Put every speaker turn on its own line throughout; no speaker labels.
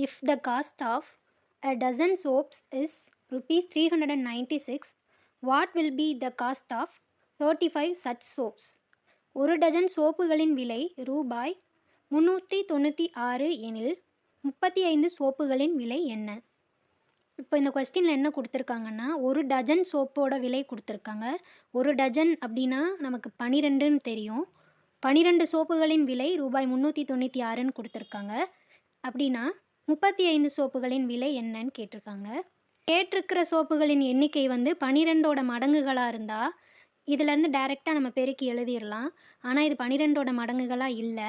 if the cost of a dozen soaps is rupees 396, what will be the cost of 35 such soaps? ஒரு dozen சோப்புகளின் விலை ரூபாய் 396 எனில் 35 சோப்புகளின் விலை என்ன? இப்போ இந்த கொஸ்டினில் என்ன கொடுத்துருக்காங்கன்னா, ஒரு டஜன் சோப்போட விலை கொடுத்துருக்காங்க. ஒரு டஜன் அப்படின்னா நமக்கு 12ன்னு தெரியும். 12 சோப்புகளின் விலை ரூபாய் 396ன்னு கொடுத்துருக்காங்க. அப்படின்னா 35 சோப்புகளின் விலை என்னன்னு கேட்டிருக்காங்க. கேட்டிருக்கிற சோப்புகளின் எண்ணிக்கை வந்து 12ஓட மடங்குகளாக இருந்தால் இதிலேருந்து டைரெக்டாக நம்ம பெருக்கி எழுதிடலாம். ஆனால் இது 12ஓட மடங்குகளாக இல்லை.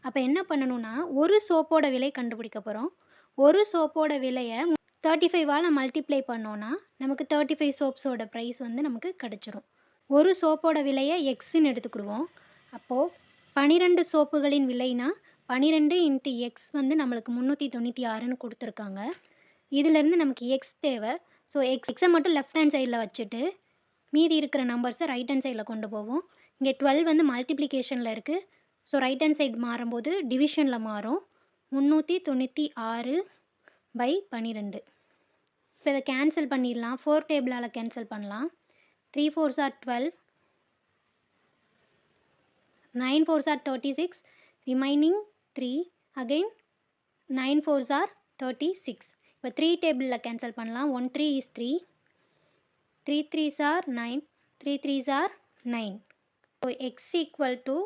அப்போ என்ன பண்ணணும்னா, ஒரு சோப்போட விலை கண்டுபிடிக்க போகிறோம். ஒரு சோப்போட விலையை 35ஆல் மல்டிப்ளை பண்ணோன்னா நமக்கு 35 சோப்ஸோட ப்ரைஸ் வந்து நமக்கு கிடச்சிரும். ஒரு சோப்போட விலையை எக்ஸ்ன்னு எடுத்துக்கிடுவோம். அப்போது 12 சோப்புகளின் விலைனா 12 இன்ட்டு எக்ஸ் வந்து நம்மளுக்கு 396ன்னு கொடுத்துருக்காங்க. இதிலேருந்து நமக்கு எக்ஸ் தேவை. ஸோ எக்ஸை மட்டும் லெஃப்ட் ஹேண்ட் சைடில் வச்சுட்டு மீதி இருக்கிற நம்பர்ஸை ரைட் ஹேண்ட் சைடில் கொண்டு போவோம். இங்கே 12 வந்து மல்டிப்ளிகேஷனில் இருக்குது. ஸோ ரைட் ஹேண்ட் சைடு மாறும்போது டிவிஷனில் மாறும். 396/12. இப்போ இதை கேன்சல் பண்ணிடலாம். 4 டேபிளால் கேன்சல் பண்ணலாம். 3 4s are 12, 9 4s are 36, remaining 3, again 9 4s are 36. இப்போ 3 டேபிளில் கேன்சல் பண்ணலாம். 1 3 is 3, 3 3s are 9, 3 3s are 9. So X equal to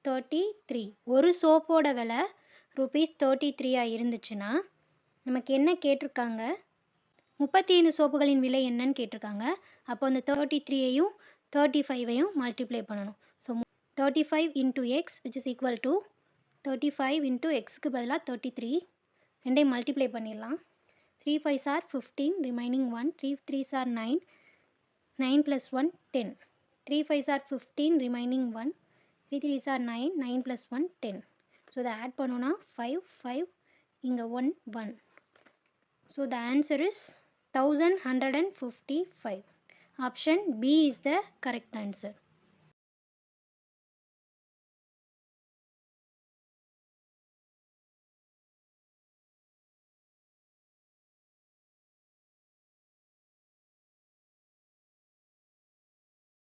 33. ஒரு சோப்போட விலை ருபீஸ் 33 இருந்துச்சுன்னா நமக்கு என்ன கேட்டிருக்காங்க, 35 சோப்புகளின் விலை என்னன்னு கேட்டிருக்காங்க. அப்போ அந்த 33ஐயும் 35ஐயும் மல்டிப்ளை பண்ணணும். So 35 into X which is equal to 35 into எக்ஸுக்கு பதிலாக 33. ரெண்டையும் மல்டிப்ளை பண்ணிடலாம். 3 5s are 15, remaining 1, 3 3s are 9, 9 + 1 10, 3 5s are 15, remaining 1, 3 3s are 9, 9 + 1 10. So இதை ஆட் பண்ணோன்னா 5 5, இங்கே 1 1. So the answer is 1155. Option B is the correct answer.